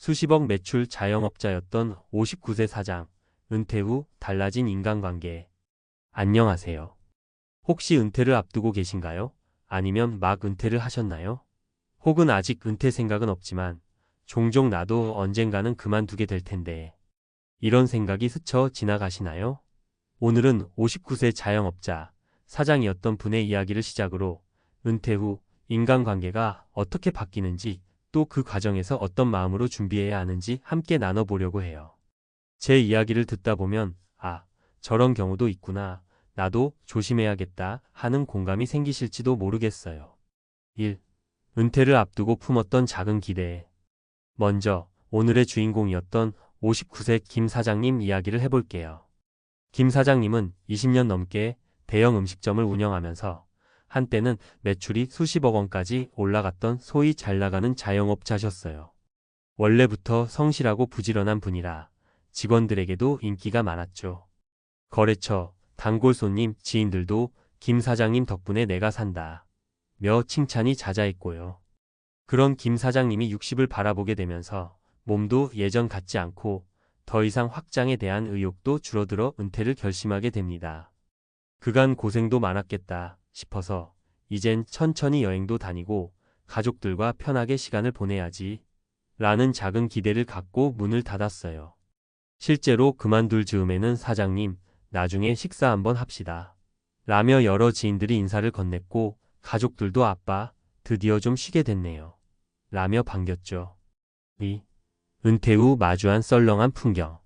수십억 매출 자영업자였던 59세 사장, 은퇴 후 달라진 인간관계. 안녕하세요. 혹시 은퇴를 앞두고 계신가요? 아니면 막 은퇴를 하셨나요? 혹은 아직 은퇴 생각은 없지만 종종 나도 언젠가는 그만두게 될 텐데 이런 생각이 스쳐 지나가시나요? 오늘은 59세 자영업자, 사장이었던 분의 이야기를 시작으로 은퇴 후 인간관계가 어떻게 바뀌는지 또 그 과정에서 어떤 마음으로 준비해야 하는지 함께 나눠보려고 해요. 제 이야기를 듣다 보면 저런 경우도 있구나. 나도 조심해야겠다 하는 공감이 생기실지도 모르겠어요. 1. 은퇴를 앞두고 품었던 작은 기대. 먼저 오늘의 주인공이었던 59세 김 사장님 이야기를 해볼게요. 김 사장님은 20년 넘게 대형 음식점을 운영하면서 한때는 매출이 수십억 원까지 올라갔던 소위 잘 나가는 자영업자셨어요. 원래부터 성실하고 부지런한 분이라 직원들에게도 인기가 많았죠. 거래처, 단골 손님, 지인들도 김 사장님 덕분에 내가 산다 며 칭찬이 자자했고요. 그런 김 사장님이 60을 바라보게 되면서 몸도 예전 같지 않고 더 이상 확장에 대한 의욕도 줄어들어 은퇴를 결심하게 됩니다. 그간 고생도 많았겠다 싶어서 이젠 천천히 여행도 다니고 가족들과 편하게 시간을 보내야지 라는 작은 기대를 갖고 문을 닫았어요. 실제로 그만둘 즈음에는 사장님, 나중에 식사 한번 합시다 라며 여러 지인들이 인사를 건넸고 가족들도 아빠, 드디어 좀 쉬게 됐네요 라며 반겼죠. 은퇴 후 마주한 썰렁한 풍경.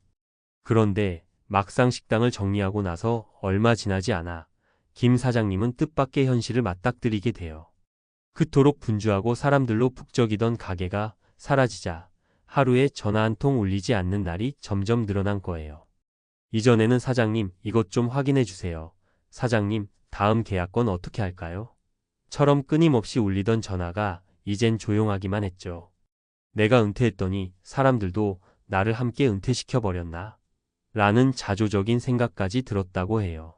그런데 막상 식당을 정리하고 나서 얼마 지나지 않아 김 사장님은 뜻밖의 현실을 맞닥뜨리게 돼요. 그토록 분주하고 사람들로 북적이던 가게가 사라지자 하루에 전화 한 통 울리지 않는 날이 점점 늘어난 거예요. 이전에는 사장님 이것 좀 확인해 주세요. 사장님 다음 계약건 어떻게 할까요? 처럼 끊임없이 울리던 전화가 이젠 조용하기만 했죠. 내가 은퇴했더니 사람들도 나를 함께 은퇴시켜버렸나? 라는 자조적인 생각까지 들었다고 해요.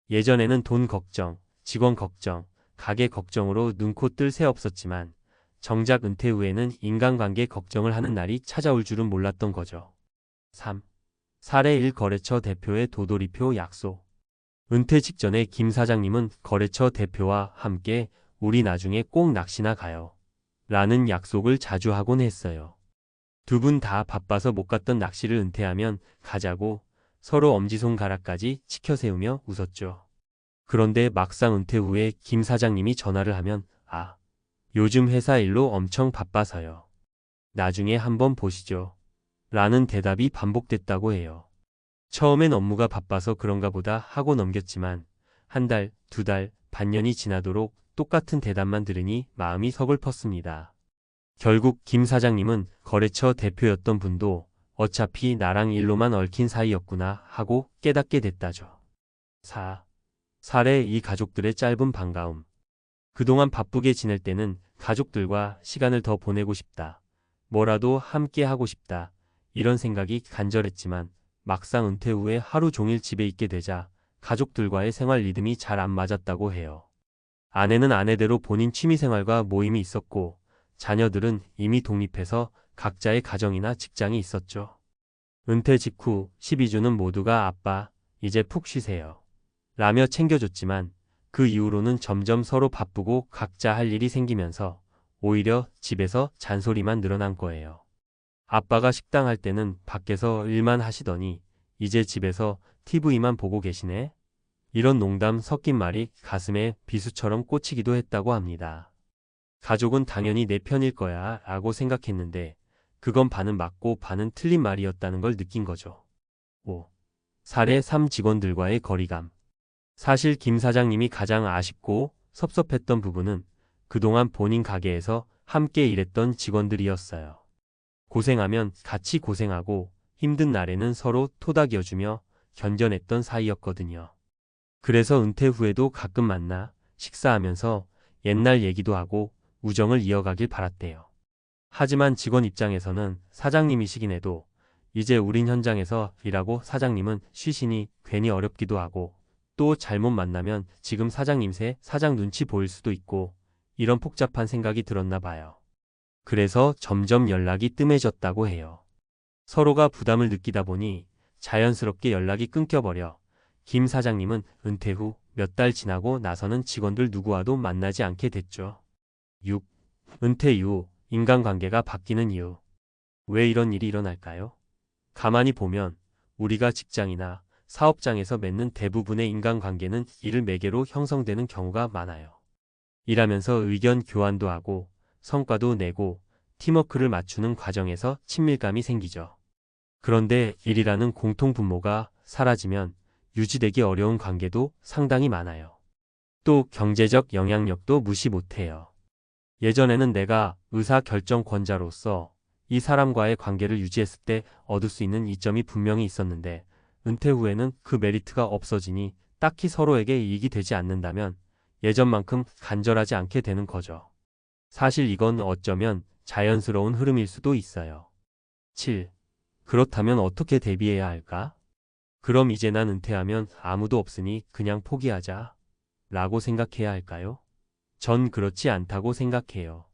예전에는 돈 걱정, 직원 걱정, 가게 걱정으로 눈코 뜰 새 없었지만 정작 은퇴 후에는 인간관계 걱정을 하는 날이 찾아올 줄은 몰랐던 거죠. 3. 사례 1 거래처 대표의 도돌이표 약속. 은퇴 직전에 김 사장님은 거래처 대표와 함께 우리 나중에 꼭 낚시나 가요 라는 약속을 자주 하곤 했어요. 두 분 다 바빠서 못 갔던 낚시를 은퇴하면 가자고 서로 엄지손가락까지 치켜세우며 웃었죠. 그런데 막상 은퇴 후에 김 사장님이 전화를 하면 요즘 회사 일로 엄청 바빠서요. 나중에 한번 보시죠. 라는 대답이 반복됐다고 해요. 처음엔 업무가 바빠서 그런가 보다 하고 넘겼지만 한 달, 두 달, 반년이 지나도록 똑같은 대답만 들으니 마음이 서글펐습니다. 결국 김 사장님은 거래처 대표였던 분도 어차피 나랑 일로만 얽힌 사이였구나 하고 깨닫게 됐다죠. 4. 사례 2 가족들의 짧은 반가움. 그동안 바쁘게 지낼 때는 가족들과 시간을 더 보내고 싶다. 뭐라도 함께 하고 싶다. 이런 생각이 간절했지만 막상 은퇴 후에 하루 종일 집에 있게 되자 가족들과의 생활 리듬이 잘 안 맞았다고 해요. 아내는 아내대로 본인 취미생활과 모임이 있었고 자녀들은 이미 독립해서 각자의 가정이나 직장이 있었죠. 은퇴 직후 12주는 모두가 아빠, 이제 푹 쉬세요 라며 챙겨줬지만 그 이후로는 점점 서로 바쁘고 각자 할 일이 생기면서 오히려 집에서 잔소리만 늘어난 거예요. 아빠가 식당 할 때는 밖에서 일만 하시더니 이제 집에서 TV만 보고 계시네? 이런 농담 섞인 말이 가슴에 비수처럼 꽂히기도 했다고 합니다. 가족은 당연히 내 편일 거야 라고 생각했는데 그건 반은 맞고 반은 틀린 말이었다는 걸 느낀 거죠. 5. 사례 3 직원들과의 거리감. 사실 김 사장님이 가장 아쉽고 섭섭했던 부분은 그동안 본인 가게에서 함께 일했던 직원들이었어요. 고생하면 같이 고생하고 힘든 날에는 서로 토닥여주며 견뎌냈던 사이였거든요. 그래서 은퇴 후에도 가끔 만나 식사하면서 옛날 얘기도 하고 우정을 이어가길 바랐대요. 하지만 직원 입장에서는 사장님이시긴 해도 이제 우린 현장에서 일하고 사장님은 쉬시니 괜히 어렵기도 하고 또 잘못 만나면 지금 사장님 새 사장 눈치 보일 수도 있고 이런 복잡한 생각이 들었나 봐요. 그래서 점점 연락이 뜸해졌다고 해요. 서로가 부담을 느끼다 보니 자연스럽게 연락이 끊겨버려 김 사장님은 은퇴 후 몇 달 지나고 나서는 직원들 누구와도 만나지 않게 됐죠. 6. 은퇴 이후 인간관계가 바뀌는 이유. 왜 이런 일이 일어날까요? 가만히 보면 우리가 직장이나 사업장에서 맺는 대부분의 인간관계는 이를 매개로 형성되는 경우가 많아요. 일하면서 의견 교환도 하고 성과도 내고 팀워크를 맞추는 과정에서 친밀감이 생기죠. 그런데 일이라는 공통 분모가 사라지면 유지되기 어려운 관계도 상당히 많아요. 또 경제적 영향력도 무시 못해요. 예전에는 내가 의사결정권자로서 이 사람과의 관계를 유지했을 때 얻을 수 있는 이점이 분명히 있었는데 은퇴 후에는 그 메리트가 없어지니 딱히 서로에게 이익이 되지 않는다면 예전만큼 간절하지 않게 되는 거죠. 사실 이건 어쩌면 자연스러운 흐름일 수도 있어요. 7. 그렇다면 어떻게 대비해야 할까? 그럼 이제 난 은퇴하면 아무도 없으니 그냥 포기하자 라고 생각해야 할까요? 전 그렇지 않다고 생각해요.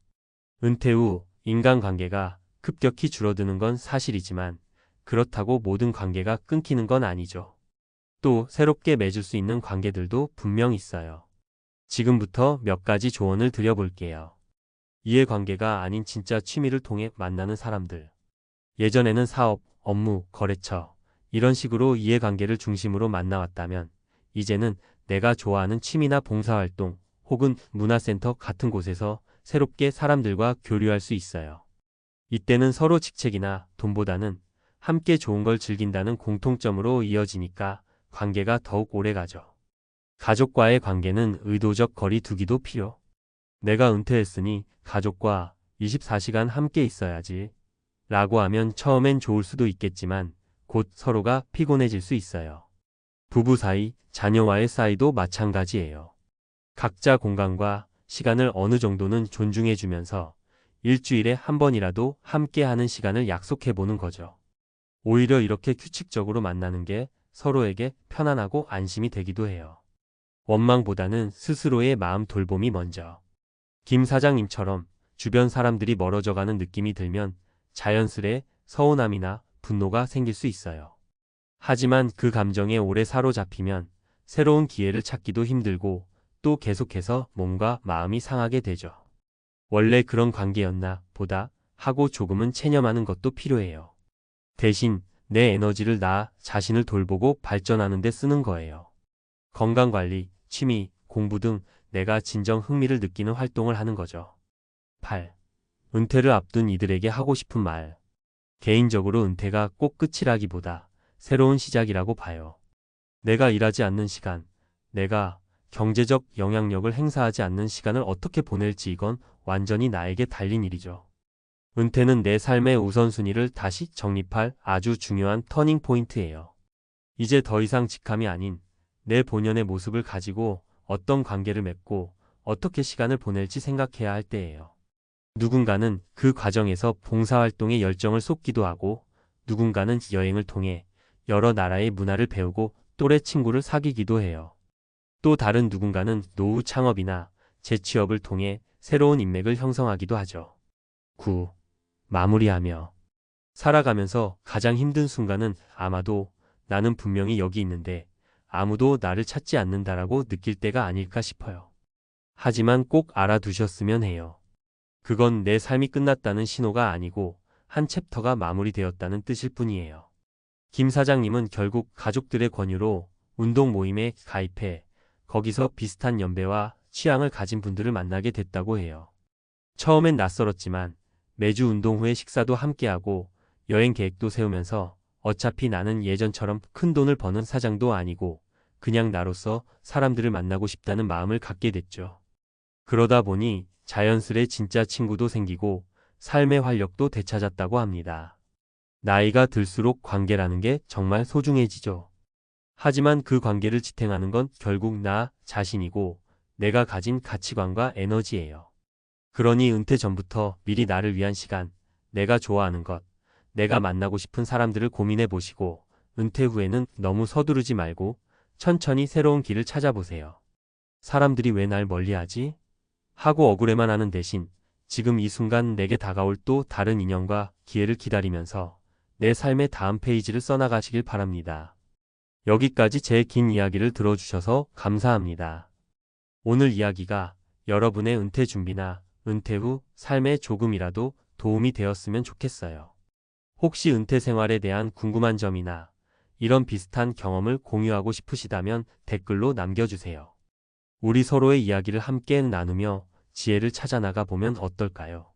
은퇴 후 인간관계가 급격히 줄어드는 건 사실이지만 그렇다고 모든 관계가 끊기는 건 아니죠. 또 새롭게 맺을 수 있는 관계들도 분명 있어요. 지금부터 몇 가지 조언을 드려볼게요. 이해관계가 아닌 진짜 취미를 통해 만나는 사람들. 예전에는 사업, 업무, 거래처 이런 식으로 이해관계를 중심으로 만나왔다면 이제는 내가 좋아하는 취미나 봉사활동 혹은 문화센터 같은 곳에서 새롭게 사람들과 교류할 수 있어요. 이때는 서로 직책이나 돈보다는 함께 좋은 걸 즐긴다는 공통점으로 이어지니까 관계가 더욱 오래가죠. 가족과의 관계는 의도적 거리 두기도 필요. 내가 은퇴했으니 가족과 24시간 함께 있어야지 라고 하면 처음엔 좋을 수도 있겠지만 곧 서로가 피곤해질 수 있어요. 부부 사이, 자녀와의 사이도 마찬가지예요. 각자 공간과 시간을 어느 정도는 존중해주면서 일주일에 한 번이라도 함께하는 시간을 약속해보는 거죠. 오히려 이렇게 규칙적으로 만나는 게 서로에게 편안하고 안심이 되기도 해요. 원망보다는 스스로의 마음 돌봄이 먼저. 김 사장님처럼 주변 사람들이 멀어져가는 느낌이 들면 자연스레 서운함이나 분노가 생길 수 있어요. 하지만 그 감정에 오래 사로잡히면 새로운 기회를 찾기도 힘들고 또 계속해서 몸과 마음이 상하게 되죠. 원래 그런 관계였나 보다 하고 조금은 체념하는 것도 필요해요. 대신 내 에너지를 나 자신을 돌보고 발전하는 데 쓰는 거예요. 건강관리, 취미, 공부 등 내가 진정 흥미를 느끼는 활동을 하는 거죠. 8. 은퇴를 앞둔 이들에게 하고 싶은 말. 개인적으로 은퇴가 꼭 끝이라기보다 새로운 시작이라고 봐요. 내가 일하지 않는 시간, 내가 경제적 영향력을 행사하지 않는 시간을 어떻게 보낼지 이건 완전히 나에게 달린 일이죠. 은퇴는 내 삶의 우선순위를 다시 정립할 아주 중요한 터닝 포인트예요. 이제 더 이상 직함이 아닌 내 본연의 모습을 가지고 어떤 관계를 맺고 어떻게 시간을 보낼지 생각해야 할 때예요. 누군가는 그 과정에서 봉사활동에 열정을 쏟기도 하고 누군가는 여행을 통해 여러 나라의 문화를 배우고 또래 친구를 사귀기도 해요. 또 다른 누군가는 노후 창업이나 재취업을 통해 새로운 인맥을 형성하기도 하죠. 9. 마무리하며. 살아가면서 가장 힘든 순간은 아마도 나는 분명히 여기 있는데 아무도 나를 찾지 않는다라고 느낄 때가 아닐까 싶어요. 하지만 꼭 알아두셨으면 해요. 그건 내 삶이 끝났다는 신호가 아니고 한 챕터가 마무리되었다는 뜻일 뿐이에요. 김 사장님은 결국 가족들의 권유로 운동 모임에 가입해 거기서 비슷한 연배와 취향을 가진 분들을 만나게 됐다고 해요. 처음엔 낯설었지만 매주 운동 후에 식사도 함께하고 여행 계획도 세우면서 어차피 나는 예전처럼 큰 돈을 버는 사장도 아니고 그냥 나로서 사람들을 만나고 싶다는 마음을 갖게 됐죠. 그러다 보니 자연스레 진짜 친구도 생기고 삶의 활력도 되찾았다고 합니다. 나이가 들수록 관계라는 게 정말 소중해지죠. 하지만 그 관계를 지탱하는 건 결국 나 자신이고 내가 가진 가치관과 에너지예요. 그러니 은퇴 전부터 미리 나를 위한 시간, 내가 좋아하는 것, 내가 만나고 싶은 사람들을 고민해 보시고 은퇴 후에는 너무 서두르지 말고 천천히 새로운 길을 찾아보세요. 사람들이 왜 날 멀리하지? 하고 억울해만 하는 대신 지금 이 순간 내게 다가올 또 다른 인연과 기회를 기다리면서 내 삶의 다음 페이지를 써나가시길 바랍니다. 여기까지 제 긴 이야기를 들어주셔서 감사합니다. 오늘 이야기가 여러분의 은퇴 준비나 은퇴 후 삶에 조금이라도 도움이 되었으면 좋겠어요. 혹시 은퇴 생활에 대한 궁금한 점이나 이런 비슷한 경험을 공유하고 싶으시다면 댓글로 남겨주세요. 우리 서로의 이야기를 함께 나누며 지혜를 찾아나가 보면 어떨까요?